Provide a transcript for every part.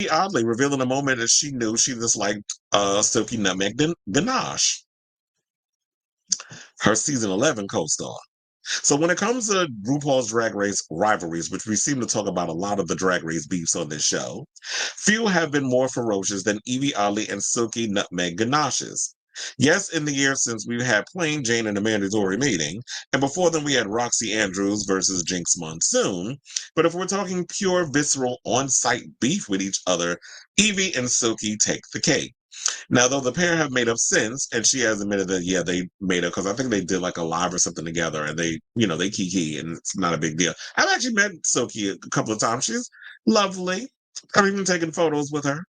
Yvie Oddly revealing a moment that she knew she disliked Silky Nutmeg Ganache, her season 11 co-star. So when it comes to RuPaul's Drag Race rivalries, which we seem to talk about a lot of the Drag Race beefs on this show, few have been more ferocious than Yvie Oddly and Silky Nutmeg Ganache's. Yes, in the years since we've had Plain Jane and a mandatory meeting, and before then we had Roxy Andrews versus Jinx Monsoon. But if we're talking pure, visceral, on-site beef with each other, Yvie and Silky take the cake. Now, though the pair have made up since, and she has admitted that, yeah, they made up because I think they did like a live or something together and they kiki and it's not a big deal. I've actually met Silky a couple of times. She's lovely. I've even taken photos with her.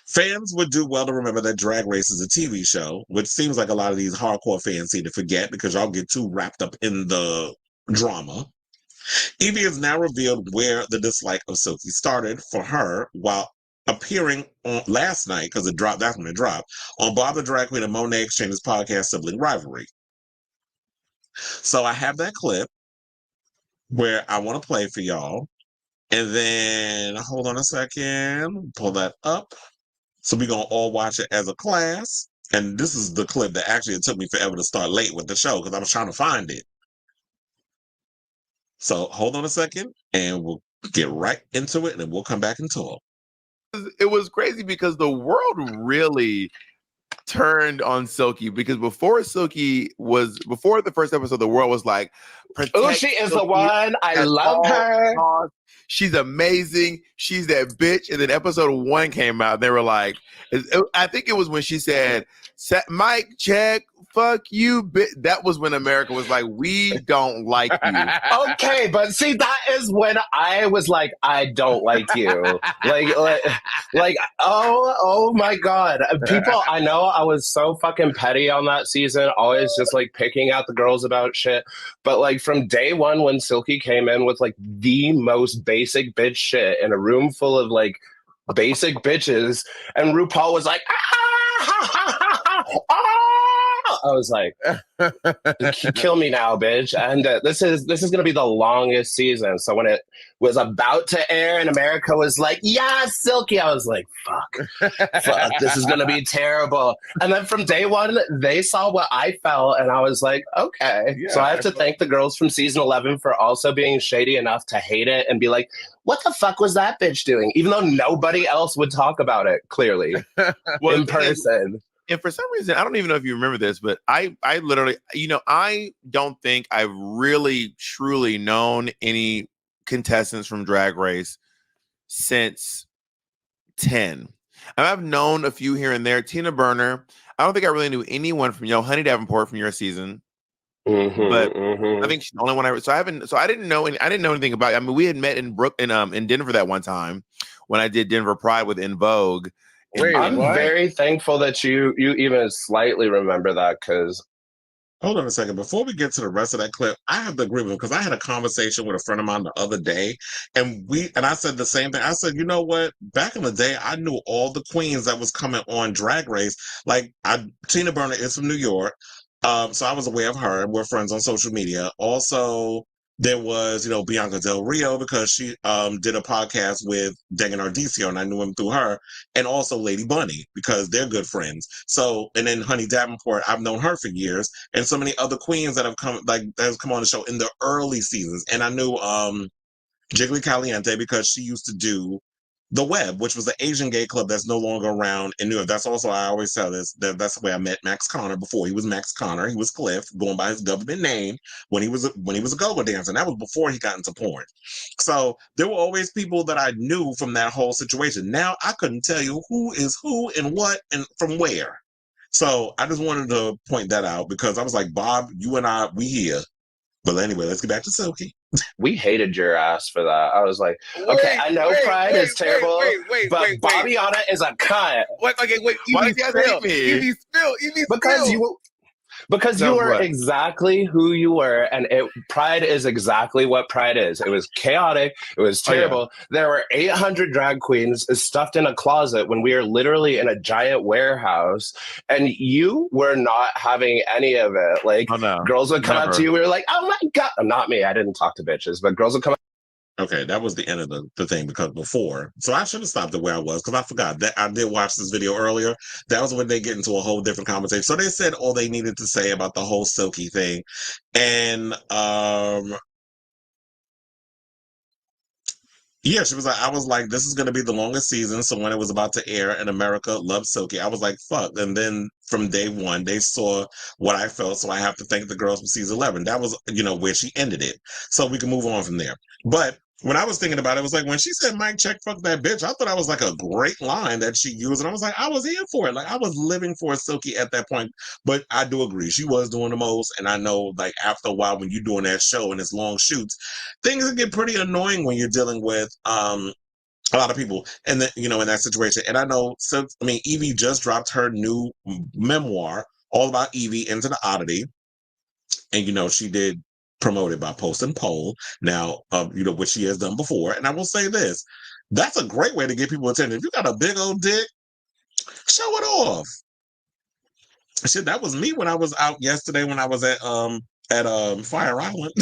Fans would do well to remember that Drag Race is a TV show, which seems like a lot of these hardcore fans seem to forget because y'all get too wrapped up in the drama. Yvie has now revealed where the dislike of Silky started for her while appearing on last night, because it dropped, that's when it dropped, on Bob the Drag Queen and Monet Exchange's podcast Sibling Rivalry. So I have that clip where I want to play for y'all. And then, hold on a second, pull that up. So we're going to all watch it as a class. And this is the clip that actually it took me forever to start late with the show because I was trying to find it. So hold on a second and we'll get right into it and then we'll come back and talk. It was crazy because the world really turned on Silky because before the first episode, the world was like, oh, she is the one. I love her. She's amazing. She's that bitch. And then episode 1 came out. They were like, I think it was when she said, "Mic check, fuck you, bitch." That was when America was like, we don't like you. Okay, but see, that is when I was like, I don't like you. like, oh my God. People, I know I was so fucking petty on that season, always just like picking out the girls about shit. But like from day one, when Silky came in with like the most basic bitch shit in a room full of like basic bitches, and RuPaul was like, I was like, kill me now, bitch. And this is going to be the longest season. So when it was about to air and America was like, yeah, Silky, I was like, fuck, this is going to be terrible. And then from day one, they saw what I felt and I was like, okay. Yeah, so I have to thank the girls from season 11 for also being shady enough to hate it and be like, what the fuck was that bitch doing? Even though nobody else would talk about it, clearly, in person. And for some reason, I don't even know if you remember this, but I literally, I don't think I've really, truly known any contestants from Drag Race since 10. And I've known a few here and there. Tina Burner. I don't think I really knew anyone from, Honey Davenport from your season. But I think she's the only one I didn't know anything about it. I mean, we had met in Denver that one time when I did Denver Pride with In Vogue. I'm very thankful that you even slightly remember that, because hold on a second. Before we get to the rest of that clip, I have to agree with him because I had a conversation with a friend of mine the other day, and I said the same thing. I said, you know what? Back in the day, I knew all the queens that was coming on Drag Race. Like Tina Burner is from New York, so I was aware of her, and we're friends on social media. Also, there was, Bianca Del Rio because she did a podcast with Degan Ardicio, and I knew him through her, and also Lady Bunny because they're good friends. So, and then Honey Davenport, I've known her for years, and so many other queens that have come on the show in the early seasons. And I knew Jiggly Caliente because she used to do The Web, which was the Asian gay club that's no longer around in New York. That's also, I always tell this, that's the way I met Max Connor before. He was Max Connor. He was Cliff, going by his government name when he was a go-go dancer. And that was before he got into porn. So there were always people that I knew from that whole situation. Now I couldn't tell you who is who and what and from where. So I just wanted to point that out because I was like, Bob, you and I, we here. But anyway, let's get back to Silky. We hated your ass for that. I was like, okay, I know Pride is terrible, but Bobbiana is a cunt. Wait. Why did you hate me? Yvie, Because you were exactly who you were, and Pride is exactly what Pride is. It was chaotic. It was terrible. Oh, yeah. There were 800 drag queens stuffed in a closet when we were literally in a giant warehouse, and you were not having any of it. Like, girls would come up to you. We were like, oh my God. Not me. I didn't talk to bitches, but girls would come up. Okay, that was the end of the thing because before, so I should have stopped it where I was because I forgot that I did watch this video earlier. That was when they get into a whole different conversation. So they said all they needed to say about the whole Silky thing, and yeah, she was like, I was like, this is going to be the longest season. So when it was about to air and America loved Silky, I was like, fuck. And then from day one, they saw what I felt. So I have to thank the girls from season 11. That was, where she ended it. So we can move on from there. But when I was thinking about it, it was like when she said, Mike, check, fuck that bitch. I thought that was like a great line that she used. And I was like, I was here for it. Like I was living for Silky at that point. But I do agree. She was doing the most. And I know like after a while, when you're doing that show and it's long shoots, things can get pretty annoying when you're dealing with a lot of people and then in that situation. And I know Yvie just dropped her new memoir all about Yvie Into the Oddity, and she did promote it by Post and Poll now, which she has done before. And I will say this, that's a great way to get people attention. If you got a big old dick, show it off. Shit, that was me when I was out yesterday when I was at Fire Island.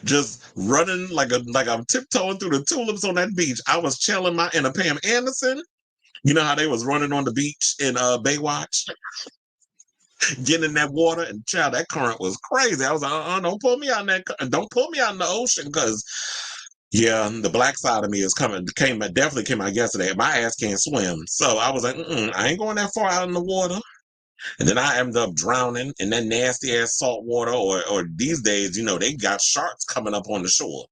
Just running like I'm tiptoeing through the tulips on that beach. I was chilling in a Pam Anderson. You know how they was running on the beach in Baywatch, getting in that water, and child, that current was crazy. I was like, don't pull me out in don't pull me out in the ocean, because yeah, the black side of me definitely came out yesterday. My ass can't swim, so I was like, I ain't going that far out in the water. And then I ended up drowning in that nasty ass salt water, or these days, they got sharks coming up on the shore.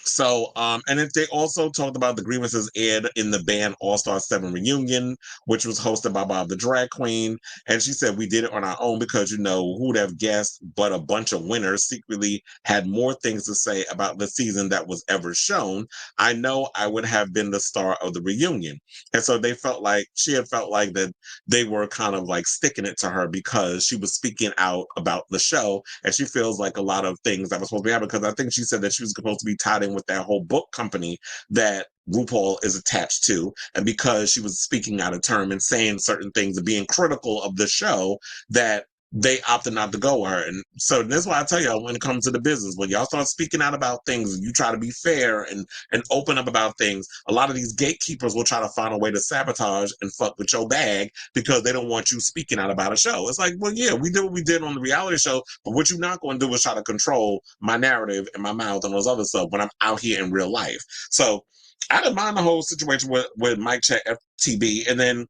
So, and if they also talked about the grievances aired in the band All Star 7 reunion, which was hosted by Bob the Drag Queen. And she said, we did it on our own because, who would have guessed, but a bunch of winners secretly had more things to say about the season that was ever shown. I know I would have been the star of the reunion. And so she had felt like that they were kind of like sticking it to her because she was speaking out about the show. And she feels like a lot of things that was supposed to be happening, because I think she said that she was supposed to be tied in with that whole book company that RuPaul is attached to. And because she was speaking out of term and saying certain things and being critical of the show, that they opted not to go with her. And so that's why I tell y'all, when it comes to the business, when y'all start speaking out about things and you try to be fair and open up about things, a lot of these gatekeepers will try to find a way to sabotage and fuck with your bag because they don't want you speaking out about a show. It's like, well, yeah, we did what we did on the reality show, but what you're not going to do is try to control my narrative and my mouth and those other stuff when I'm out here in real life. So I didn't mind the whole situation with Mike Check FTB. And then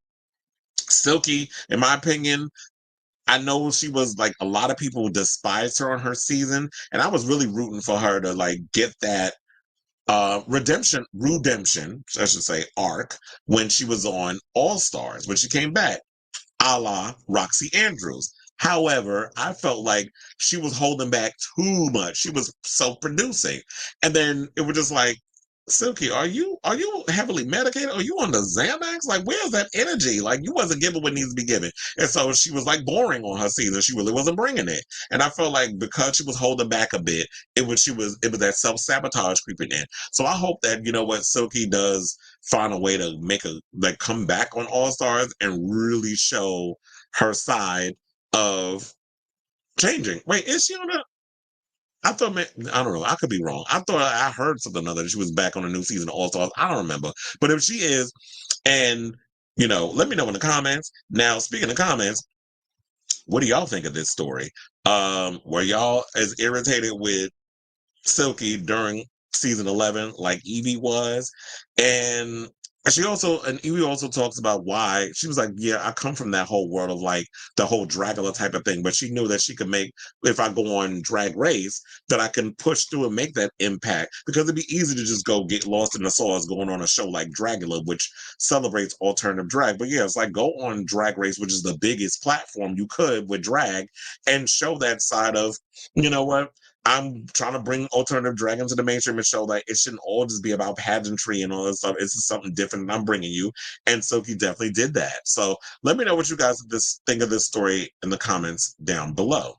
Silky, in my opinion, I know she was like, a lot of people despised her on her season, and I was really rooting for her to like get that redemption, I should say, arc when she was on All Stars, when she came back, a la Roxy Andrews. However, I felt like she was holding back too much. She was self-producing. And then it was just like, Silky, are you heavily medicated? Are you on the Xanax? Like, where's that energy? Like, you wasn't giving what needs to be given. And so she was like boring on her season. She really wasn't bringing it. And I felt like because she was holding back a bit, it was that self-sabotage creeping in. So I hope that, Silky does find a way to come back on All Stars and really show her side of changing. Wait, is she on I thought, man, I don't know. I could be wrong. I thought I heard something other that she was back on a new season of All Stars. I don't remember. But if she is, and let me know in the comments. Now, speaking of comments, what do y'all think of this story? Were y'all as irritated with Silky during season 11 like Yvie was? And Yvie also talks about why she was like, yeah, I come from that whole world of like the whole Dragula type of thing, but she knew that she could make, if I go on Drag Race, that I can push through and make that impact, because it'd be easy to just go get lost in the sauce going on a show like Dragula, which celebrates alternative drag. But yeah, it's like, go on Drag Race, which is the biggest platform you could with drag, and show that side of, you know what, I'm trying to bring alternative drag into the mainstream and show that it shouldn't all just be about pageantry and all that stuff. It's just something different that I'm bringing you. And Silky definitely did that. So let me know what you guys think of this story in the comments down below.